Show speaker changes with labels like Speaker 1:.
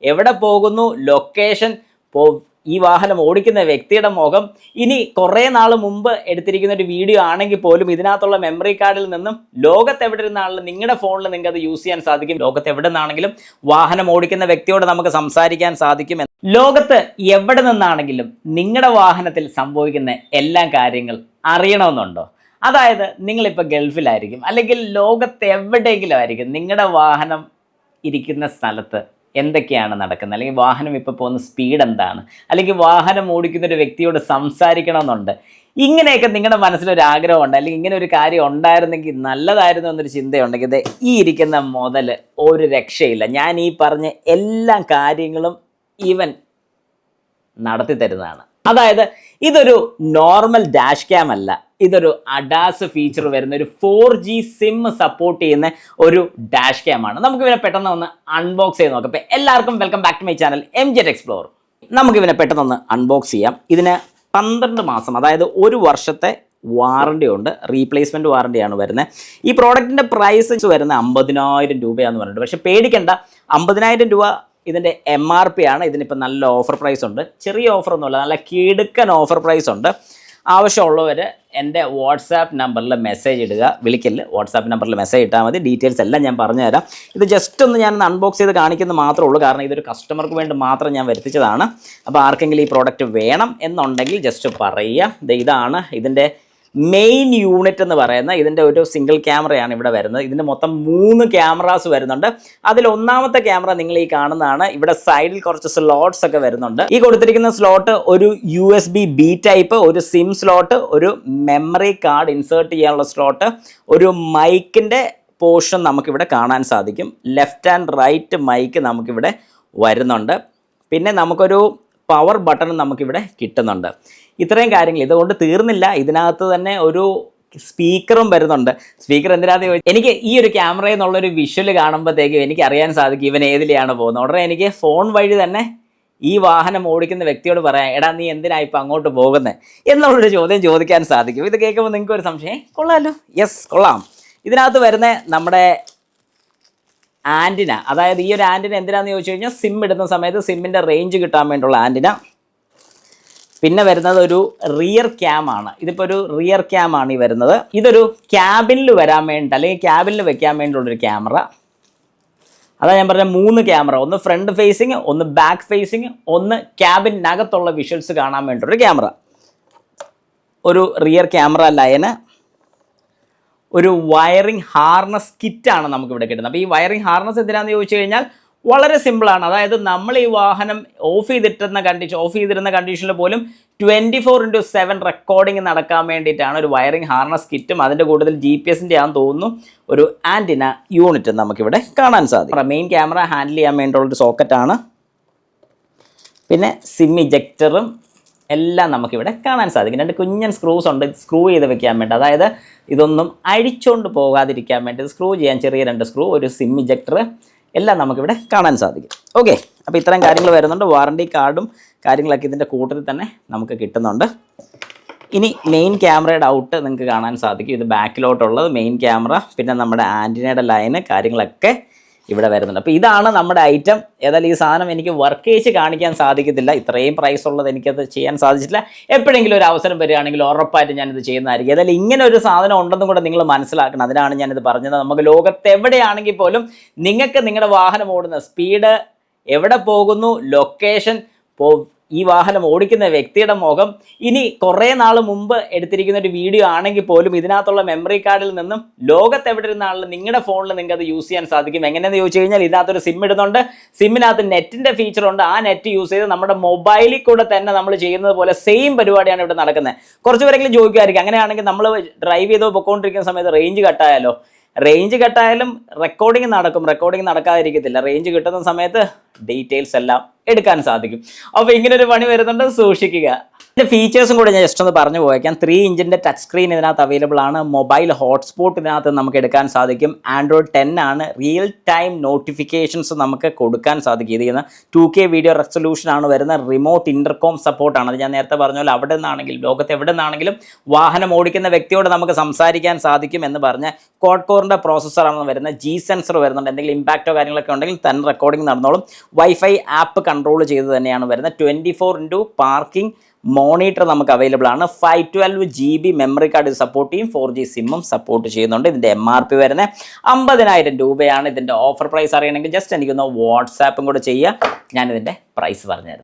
Speaker 1: എവിടെ പോകുന്നു, ലൊക്കേഷൻ, ഈ വാഹനം ഓടിക്കുന്ന വ്യക്തിയുടെ മുഖം. ഇനി കുറേ നാൾ മുമ്പ് എടുത്തിരിക്കുന്ന ഒരു വീഡിയോ ആണെങ്കിൽ പോലും ഇതിനകത്തുള്ള മെമ്മറി കാർഡിൽ നിന്നും ലോകത്ത് എവിടെ ഇരുന്നാണെങ്കിലും നിങ്ങളുടെ ഫോണിൽ നിങ്ങൾക്ക് അത് യൂസ് ചെയ്യാൻ സാധിക്കും. ലോകത്ത് എവിടെ നിന്നാണെങ്കിലും വാഹനം ഓടിക്കുന്ന വ്യക്തിയോട് നമുക്ക് സംസാരിക്കാൻ സാധിക്കും. ലോകത്ത് എവിടെ നിന്നാണെങ്കിലും നിങ്ങളുടെ വാഹനത്തിൽ സംഭവിക്കുന്ന എല്ലാ കാര്യങ്ങൾ അറിയണമെന്നുണ്ടോ? അതായത് നിങ്ങളിപ്പോൾ ഗൾഫിലായിരിക്കും, അല്ലെങ്കിൽ ലോകത്ത് എവിടെയെങ്കിലും ആയിരിക്കും, നിങ്ങളുടെ വാഹനം ഇരിക്കുന്ന സ്ഥലത്ത് എന്തൊക്കെയാണ് നടക്കുന്നത്, അല്ലെങ്കിൽ വാഹനം ഇപ്പോൾ പോകുന്ന സ്പീഡ് എന്താണ്, അല്ലെങ്കിൽ വാഹനം ഓടിക്കുന്ന ഒരു വ്യക്തിയോട് സംസാരിക്കണമെന്നുണ്ട്. ഇങ്ങനെയൊക്കെ നിങ്ങളുടെ മനസ്സിലൊരു ആഗ്രഹമുണ്ട്, അല്ലെങ്കിൽ ഇങ്ങനെ ഒരു കാര്യം ഉണ്ടായിരുന്നെങ്കിൽ നല്ലതായിരുന്നു എന്നൊരു ചിന്തയുണ്ടെങ്കിൽ ഈ ഇരിക്കുന്ന മുതൽ ഒരു രക്ഷയില്ല. ഞാൻ ഈ പറഞ്ഞ എല്ലാ കാര്യങ്ങളും ഇവൻ നടത്തി തരുന്നതാണ്. അതായത് ഇതൊരു നോർമൽ ഡാഷ് ക്യാം അല്ല, ഇതൊരു അഡാസ് ഫീച്ചർ വരുന്ന ഒരു 4G സിം സപ്പോർട്ട് ചെയ്യുന്ന ഒരു ഡാഷ് ക്യാം ആണ്. നമുക്കിവനെ പെട്ടെന്ന് ഒന്ന് അൺബോക്സ് ചെയ്ത് നോക്കാം. അപ്പോൾ എല്ലാവർക്കും welcome back to my channel MJ Tech Explorer. നമുക്കിവനെ പെട്ടെന്ന് ഒന്ന് അൺബോക്സ് ചെയ്യാം. ഇതിന് 12 മാസം, അതായത് 1 വർഷത്തെ വാറണ്ടി ഉണ്ട്, റീപ്ലേസ്മെൻറ്റ് വാറണ്ടിയാണ് വരുന്നത്. ഈ പ്രോഡക്റ്റിൻ്റെ പ്രൈസ് വരുന്നത് 50,000 രൂപയാണെന്ന് പറഞ്ഞിട്ട്. പക്ഷേ പേടിക്കേണ്ട, 50,000 രൂപ ഇതിൻ്റെ MRP ആണ്. ഇതിനിപ്പോൾ നല്ല ഓഫർ പ്രൈസ് ഉണ്ട്, ചെറിയ ഓഫറൊന്നുമല്ല, നല്ല കിടുക്കൻ ഓഫർ പ്രൈസ് ഉണ്ട്. ആവശ്യമുള്ളവർ എൻ്റെ വാട്സാപ്പ് നമ്പറിൽ മെസ്സേജ് ഇടുക, വിളിക്കല്, വാട്സാപ്പ് നമ്പറിൽ മെസ്സേജ് ഇട്ടാൽ മതി. ഡീറ്റെയിൽസ് എല്ലാം ഞാൻ പറഞ്ഞുതരാം. ഇത് ജസ്റ്റ് ഒന്ന് ഞാൻ അൺബോക്സ് ചെയ്ത് കാണിക്കുന്നത് മാത്രമേ ഉള്ളൂ, കാരണം ഇതൊരു കസ്റ്റമർക്ക് വേണ്ടി മാത്രം ഞാൻ വരുത്തിച്ചതാണ്. അപ്പോൾ ആർക്കെങ്കിലും ഈ പ്രോഡക്റ്റ് വേണം എന്നുണ്ടെങ്കിൽ ജസ്റ്റ് പറയുക. ഇതാണ് ഇതിൻ്റെ മെയിൻ യൂണിറ്റ് എന്ന് പറയുന്ന, ഇതിൻ്റെ ഒരു സിംഗിൾ ക്യാമറയാണ് ഇവിടെ വരുന്നത്. ഇതിൻ്റെ മൊത്തം 3 ക്യാമറാസ് വരുന്നുണ്ട്. അതിൽ ഒന്നാമത്തെ ക്യാമറ നിങ്ങൾ ഈ കാണുന്നതാണ്. ഇവിടെ സൈഡിൽ കുറച്ച് സ്ലോട്ട്സ് ഒക്കെ വരുന്നുണ്ട്. ഈ കൊടുത്തിരിക്കുന്ന സ്ലോട്ട് ഒരു USB-B ടൈപ്പ്, ഒരു സിം സ്ലോട്ട്, ഒരു മെമ്മറി കാർഡ് ഇൻസേർട്ട് ചെയ്യാനുള്ള സ്ലോട്ട്, ഒരു മൈക്കിൻ്റെ പോർഷൻ നമുക്കിവിടെ കാണാൻ സാധിക്കും. ലെഫ്റ്റ് ആൻഡ് റൈറ്റ് മൈക്ക് നമുക്കിവിടെ വരുന്നുണ്ട്. പിന്നെ നമുക്കൊരു പവർ ബട്ടൺ നമുക്കിവിടെ കിട്ടുന്നുണ്ട്. ഇത്രയും കാര്യങ്ങൾ. ഇതുകൊണ്ട് തീർന്നില്ല, ഇതിനകത്ത് തന്നെ ഒരു സ്പീക്കറും വരുന്നുണ്ട്. സ്പീക്കർ എന്തിനാന്ന് ചോദിച്ചാൽ, എനിക്ക് ഈ ഒരു ക്യാമറയിൽ നിന്നുള്ളൊരു വിഷ്വൽ കാണുമ്പോഴത്തേക്കും എനിക്ക് അറിയാൻ സാധിക്കും ഇവൻ ഏതിലെയാണ് പോകുന്നത്. ഉടനെ എനിക്ക് ഫോൺ വഴി തന്നെ ഈ വാഹനം ഓടിക്കുന്ന വ്യക്തിയോട് പറയാം, എടാ നീ എന്തിനാ ഇപ്പം അങ്ങോട്ട് പോകുന്നത് എന്നുള്ളൊരു ചോദ്യം ചോദിക്കാൻ സാധിക്കും. ഇത് കേൾക്കുമ്പോൾ നിങ്ങൾക്ക് ഒരു സംശയം, കൊള്ളാമല്ലോ, യെസ് കൊള്ളാം. ഇതിനകത്ത് വരുന്ന നമ്മുടെ ആൻറ്റിന, അതായത് ഈ ഒരു ആൻറ്റിന എന്തിനാണെന്ന് ചോദിച്ചു കഴിഞ്ഞാൽ സിം ഇടുന്ന സമയത്ത് സിമ്മിൻ്റെ റേഞ്ച് കിട്ടാൻ വേണ്ടിയുള്ള ആൻറ്റിന. പിന്നെ വരുന്നത് ഒരു റിയർ ക്യാം ആണ്. ഇതിപ്പോൾ ഒരു റിയർ ക്യാം ആണ് ഈ വരുന്നത്. ഇതൊരു ക്യാബിനിൽ വരാൻ വേണ്ടി, അല്ലെങ്കിൽ ക്യാബിനിൽ വെക്കാൻ വേണ്ടിയുള്ളൊരു ക്യാമറ. അതാ ഞാൻ പറഞ്ഞ 3 ക്യാമറ, ഒന്ന് ഫ്രണ്ട് ഫേസിങ്, ഒന്ന് ബാക്ക് ഫേസിങ്, ഒന്ന് ക്യാബിനകത്തുള്ള വിഷ്വൽസ് കാണാൻ വേണ്ടിയൊരു ക്യാമറ. ഒരു റിയർ ക്യാമറ ലൈന്, ഒരു വയറിംഗ് ഹാർനസ് കിറ്റാണ് നമുക്കിവിടെ കിട്ടുന്നത്. അപ്പോൾ ഈ വയറിംഗ് ഹാർനസ് എന്തിനാണെന്ന് ചോദിച്ചു കഴിഞ്ഞാൽ വളരെ സിമ്പിളാണ്. അതായത് നമ്മൾ ഈ വാഹനം ഓഫ് ചെയ്തിരുന്ന കണ്ടീഷനിൽ പോലും 24/7 റെക്കോർഡിംഗ് നടക്കാൻ വേണ്ടിയിട്ടാണ് ഒരു വയറിംഗ് ഹാർനസ് കിറ്റും, അതിൻ്റെ കൂടുതൽ GPS-ൻ്റെ ആണെന്ന് തോന്നുന്നു, ഒരു ആൻറ്റിന യൂണിറ്റ് നമുക്കിവിടെ കാണാൻ സാധിക്കും. മെയിൻ ക്യാമറ ഹാൻഡിൽ ചെയ്യാൻ വേണ്ടിയുള്ളൊരു സോക്കറ്റാണ്. പിന്നെ സിം ഇജക്ടറും എല്ലാം നമുക്കിവിടെ കാണാൻ സാധിക്കും. 2 കുഞ്ഞൻ സ്ക്രൂസ് ഉണ്ട്, സ്ക്രൂ ചെയ്ത് വെക്കാൻ വേണ്ടി. അതായത് ഇതൊന്നും അഴിച്ചുകൊണ്ട് പോകാതിരിക്കാൻ വേണ്ടി സ്ക്രൂ ചെയ്യാൻ ചെറിയ 2 സ്ക്രൂ, ഒരു സിം ഇജക്ടർ, എല്ലാം നമുക്കിവിടെ കാണാൻ സാധിക്കും. ഓക്കെ, അപ്പോൾ ഇത്രയും കാര്യങ്ങൾ വരുന്നുണ്ട്. വാറണ്ടി കാർഡും കാര്യങ്ങളൊക്കെ ഇതിൻ്റെ കൂട്ടത്തിൽ തന്നെ നമുക്ക് കിട്ടുന്നുണ്ട്. ഇനി മെയിൻ ക്യാമറയുടെ ഔട്ട് നിങ്ങൾക്ക് കാണാൻ സാധിക്കും. ഇത് ബാക്കിലോട്ടുള്ളത് മെയിൻ ക്യാമറ, പിന്നെ നമ്മുടെ ആൻറ്റിനയുടെ ലൈന്, കാര്യങ്ങളൊക്കെ ഇവിടെ വരുന്നുണ്ട്. അപ്പോൾ ഇതാണ് നമ്മുടെ ഐറ്റം. ഏതായാലും ഈ സാധനം എനിക്ക് വർക്ക് ചെയ്ത് കാണിക്കാൻ സാധിക്കത്തില്ല, ഇത്രയും പ്രൈസ് ഉള്ളത് എനിക്കത് ചെയ്യാൻ സാധിച്ചിട്ടില്ല. എപ്പോഴെങ്കിലും ഒരു അവസരം വരികയാണെങ്കിൽ ഉറപ്പായിട്ട് ഞാനിത് ചെയ്യുന്നതായിരിക്കും. ഏതായാലും ഇങ്ങനെ ഒരു സാധനം ഉണ്ടെന്നും കൂടെ നിങ്ങൾ മനസ്സിലാക്കണം. അതിനാണ് ഞാനിത് പറഞ്ഞത്. നമുക്ക് ലോകത്ത് എവിടെയാണെങ്കിൽ പോലും നിങ്ങൾക്ക് നിങ്ങളുടെ വാഹനം ഓടുന്ന സ്പീഡ്, എവിടെ പോകുന്നു, ലൊക്കേഷൻ, ഈ വാഹനം ഓടിക്കുന്ന വ്യക്തിയുടെ മുഖം, ഇനി കുറേ നാൾ മുമ്പ് എടുത്തിരിക്കുന്ന ഒരു വീഡിയോ ആണെങ്കിൽ പോലും ഇതിനകത്തുള്ള മെമ്മറി കാർഡിൽ നിന്നും ലോകത്ത് എവിടെ ഇരുന്നാണെങ്കിലും നിങ്ങളുടെ ഫോണിൽ നിങ്ങൾക്ക് അത് യൂസ് ചെയ്യാൻ സാധിക്കും. എങ്ങനെയെന്ന് ചോദിച്ചു കഴിഞ്ഞാൽ ഇതിനകത്തൊരു സിം ഇടുന്നുണ്ട്, സിമ്മിനകത്ത് നെറ്റിൻ്റെ ഫീച്ചർ ഉണ്ട്. ആ നെറ്റ് യൂസ് ചെയ്ത് നമ്മുടെ മൊബൈലിൽ കൂടെ തന്നെ നമ്മൾ ചെയ്യുന്നത് പോലെ സെയിം പരിപാടിയാണ് ഇവിടെ നടക്കുന്നത്. കുറച്ച് പേരെങ്കിലും ചോദിക്കുമായിരിക്കും, അങ്ങനെയാണെങ്കിൽ നമ്മൾ ഡ്രൈവ് ചെയ്തോ പൊക്കോണ്ടിരിക്കുന്ന സമയത്ത് റേഞ്ച് കട്ടായാലോ? റേഞ്ച് കട്ടായാലും റെക്കോർഡിംഗ് നടക്കും, റെക്കോർഡിംഗ് നടക്കാതിരിക്കത്തില്ല. റേഞ്ച് കിട്ടുന്ന സമയത്ത് ഡീറ്റെയിൽസ് എല്ലാം എടുക്കാൻ സാധിക്കും. അപ്പോൾ ഇങ്ങനൊരു പണി വരുന്നുണ്ട്, സൂക്ഷിക്കുക. ഇതിൻ്റെ ഫീച്ചേഴ്സും കൂടെ ഞാൻ ജസ്റ്റ് ഒന്ന് പറഞ്ഞു പോയേക്കാം. 3 ഇഞ്ചിൻ്റെ ടച്ച് സ്ക്രീൻ ഇതിനകത്ത് അവൈലബിൾ ആണ്. മൊബൈൽ ഹോട്ട്സ്പോട്ട് ഇതിനകത്ത് നമുക്ക് എടുക്കാൻ സാധിക്കും. ആൻഡ്രോയിഡ് 10 ആണ്. റിയൽ ടൈം നോട്ടിഫിക്കേഷൻസ് നമുക്ക് കൊടുക്കാൻ സാധിക്കും. ഇത് ചെയ്യുന്ന 2K വീഡിയോ റെസൊല്യൂഷൻ ആണ് വരുന്നത്. റിമോട്ട് ഇൻ്റർകോം സപ്പോർട്ടാണ്. അത് ഞാൻ നേരത്തെ പറഞ്ഞ പോലെ അവിടെ നിന്നാണെങ്കിലും ലോകത്ത് എവിടെ നിന്നാണെങ്കിലും വാഹനം ഓടിക്കുന്ന വ്യക്തിയോട് നമുക്ക് സംസാരിക്കാൻ സാധിക്കും എന്ന് പറഞ്ഞ് ക്വാഡ് കോറിൻ്റെ പ്രോസസ്സറാണ് വരുന്നത്. G സെൻസർ വരുന്നുണ്ട്. എന്തെങ്കിലും ഇമ്പാക്റ്റോ കാര്യങ്ങളൊക്കെ ഉണ്ടെങ്കിൽ തന്നെ റെക്കോർഡിംഗ് നടന്നോളും. വൈഫൈ ആപ്പ് കൺട്രോൾ ചെയ്ത് തന്നെയാണ് വരുന്നത്. 24x പാർക്കിംഗ് മോണിറ്റർ നമുക്ക് അവൈലബിൾ ആണ്. 512 GB മെമ്മറി കാർഡ് സപ്പോർട്ട് ചെയ്യും. 4G സിമ്മും സപ്പോർട്ട് ചെയ്യുന്നുണ്ട്. ഇതിൻ്റെ MRP വരുന്നത് 50,000 രൂപയാണ്. ഇതിൻ്റെ ഓഫർ പ്രൈസ് അറിയണമെങ്കിൽ ജസ്റ്റ് എനിക്കൊന്ന് വാട്സാപ്പും കൂടെ ചെയ്യുക, ഞാനിതിൻ്റെ പ്രൈസ് പറഞ്ഞുതരാം.